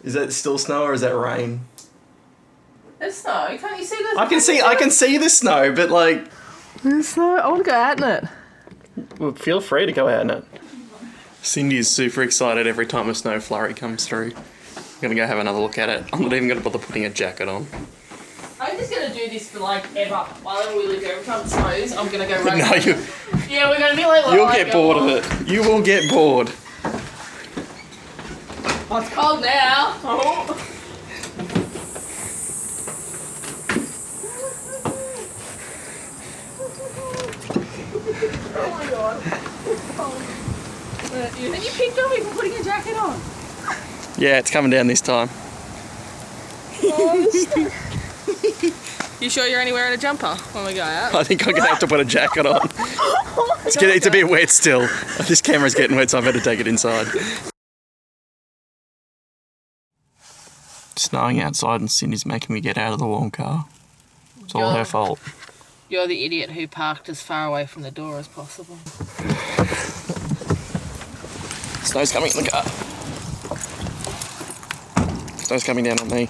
Is that still snow or is that rain? It's snow. Can't you see this? I can see the snow, but like... There's snow. I want to go out in it. Well, feel free to go out in it. Cindie is super excited every time a snow flurry comes through. I'm gonna go have another look at it. I'm not even gonna bother putting a jacket on. I'm just gonna do this for like ever. While we live here, every time it snows, I'm gonna go right. No, Yeah, we're gonna be like. You'll get bored of it. You will get bored. Oh, it's cold now. Oh. Oh my god. And you picked up even putting a jacket on. Yeah, it's coming down this time. You sure you're only wearing a jumper when we go out? I think I'm gonna have to put a jacket on. It's a bit wet still. This camera's getting wet, so I better take it inside. Snowing outside and Cindie's making me get out of the warm car. It's all her fault. You're the idiot who parked as far away from the door as possible. Snow's coming in the car. Snow's coming down on me.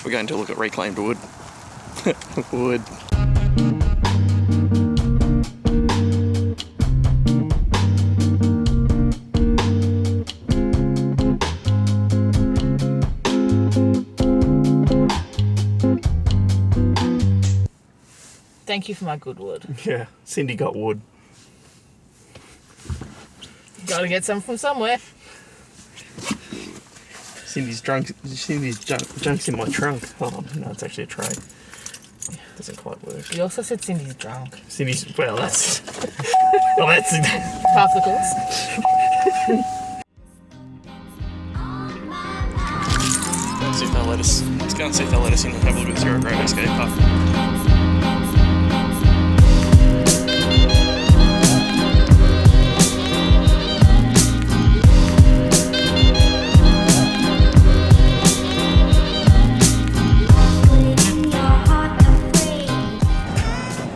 We're going to look at reclaimed wood. Wood. Thank you for my good wood. Yeah, Cindie got wood. Gotta get some from somewhere. Cindie's junk's in my trunk. Hold on, no, it's actually a tray. Doesn't quite work. You also said Cindy's drunk. Cindie's, well, that's... well, that's... Half the course. Let's see if they'll let us... Let's go and see if they'll let us in and have a look at the 0 grade skate park.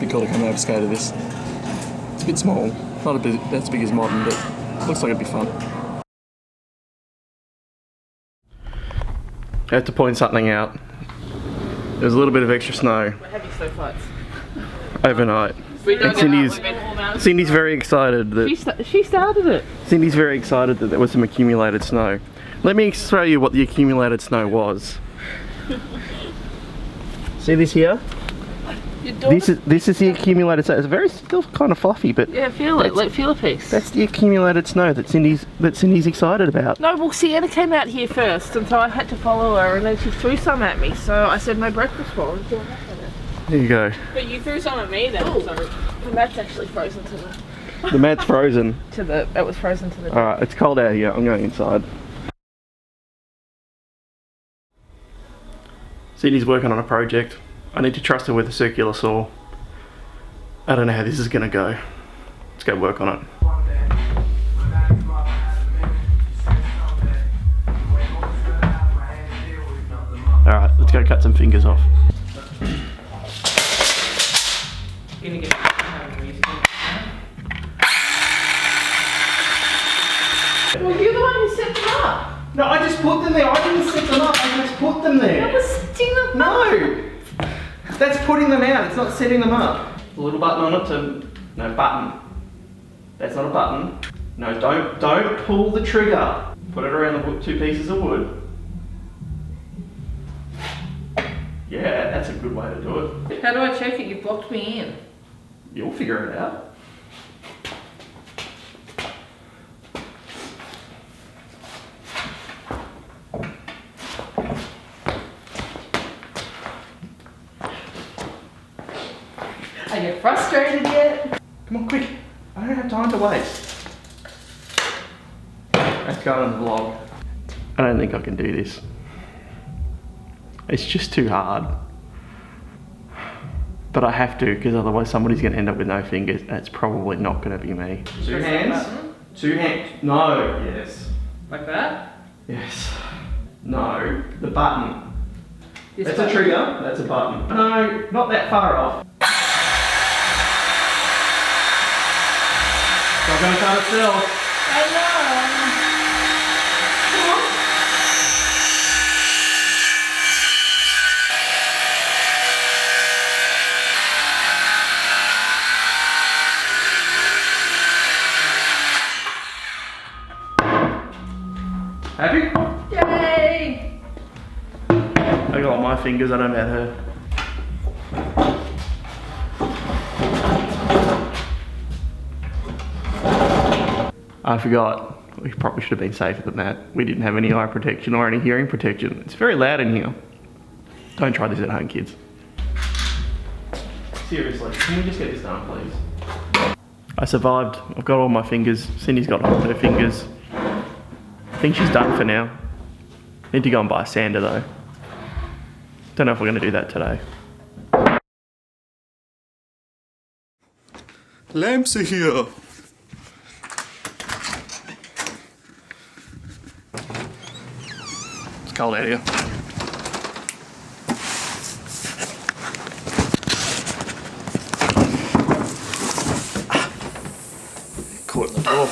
Cool to come over skate to this. It's a bit small, not a bit as big as modern, but looks like it'd be fun. I have to point something out. There's a little bit of extra snow. We're having snow fights. Overnight. And Cindie's very excited that... She started it. Cindie's very excited that there was some accumulated snow. Let me show you what the accumulated snow was. See this here? This is the accumulated snow. It's very still kind of fluffy, but yeah, feel it. Like feel a piece. That's the accumulated snow that Cindy's excited about. No, well, Sienna came out here first, and so I had to follow her, and then she threw some at me. So I said no breakfast for her. There you go. But you threw some at me then. So the mat's actually frozen to the. The mat's frozen. It was frozen to the. All right, it's cold out here. I'm going inside. Cindy's working on a project. I need to trust her with a circular saw. I don't know how this is going to go. Let's go work on it. Alright, let's go cut some fingers off. Well, you're the one who set them up. No, I just put them there. I didn't set them up. I just put them there. That was setting them up. No! That's putting them out, it's not setting them up. A little button on it to... No, button. That's not a button. No, don't pull the trigger. Put it around the 2 pieces of wood. Yeah, that's a good way to do it. How do I check it? You blocked me in. You'll figure it out. Are you frustrated yet? Come on, quick. I don't have time to waste. Let's go on the vlog. I don't think I can do this. It's just too hard. But I have to, because otherwise somebody's going to end up with no fingers, and it's probably not going to be me. 2 hands. 2 hands. No. Yes. Like that? Yes. No. The button. That's a trigger, that's a button. No, not that far off. It's not going to cut itself. I know. Happy? Yay! I got my fingers, I don't know about her. I forgot. We probably should have been safer than that. We didn't have any eye protection or any hearing protection. It's very loud in here. Don't try this at home, kids. Seriously, can we just get this done, please? I survived. I've got all my fingers. Cindy's got all her fingers. I think she's done for now. Need to go and buy a sander though. Don't know if we're going to do that today. Lamps are here. It's cold out here. Caught in the door.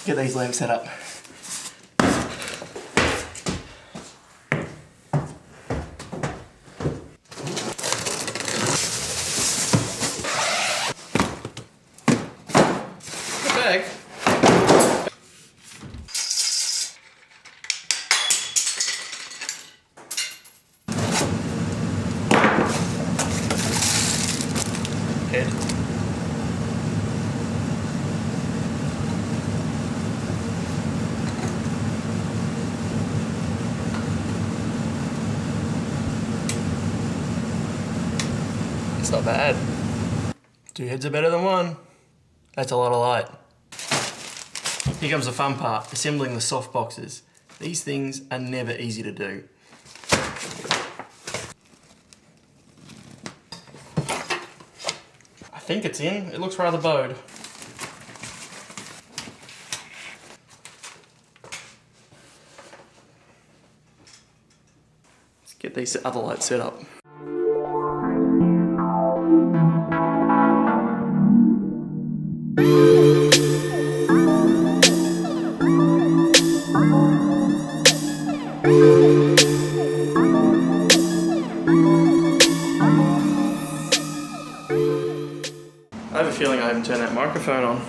Get these lamps set up. Get back. Head. It's not bad. 2 heads are better than 1. That's a lot of light. Here comes the fun part, assembling the soft boxes. These things are never easy to do. I think it's in. It looks rather bowed. Let's get these other lights set up. I have a feeling I haven't turned that microphone on.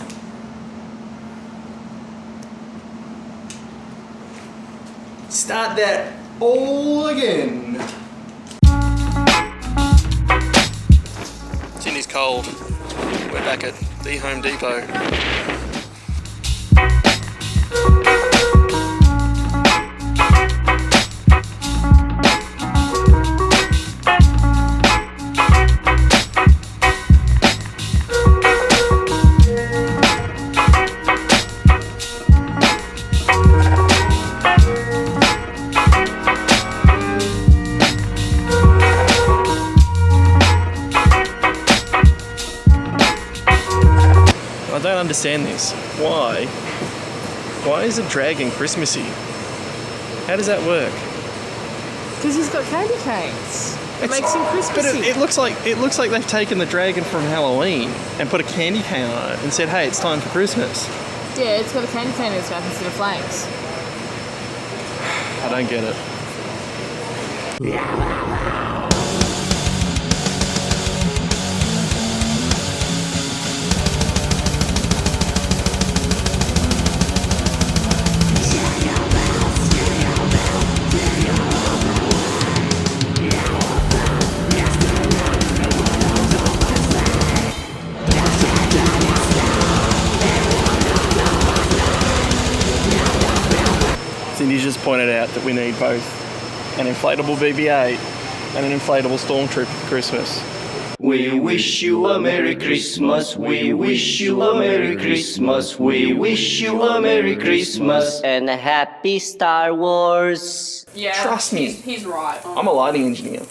Start that all again. Cindy's cold. We're back at the Home Depot. I don't understand this. Why? Why is a dragon Christmassy? How does that work? Because he's got candy canes. It makes him Christmassy. But it looks like they've taken the dragon from Halloween and put a candy cane on it and said, "Hey, it's time for Christmas." Yeah, it's got a candy cane in its mouth instead of flames. I don't get it. Cindy just pointed out that we need both an inflatable BB-8 and an inflatable Stormtrooper for Christmas. We wish you a Merry Christmas. We wish you a Merry Christmas. We wish you a Merry Christmas and a Happy Star Wars. Yeah. Trust me. He's right. I'm a lighting engineer.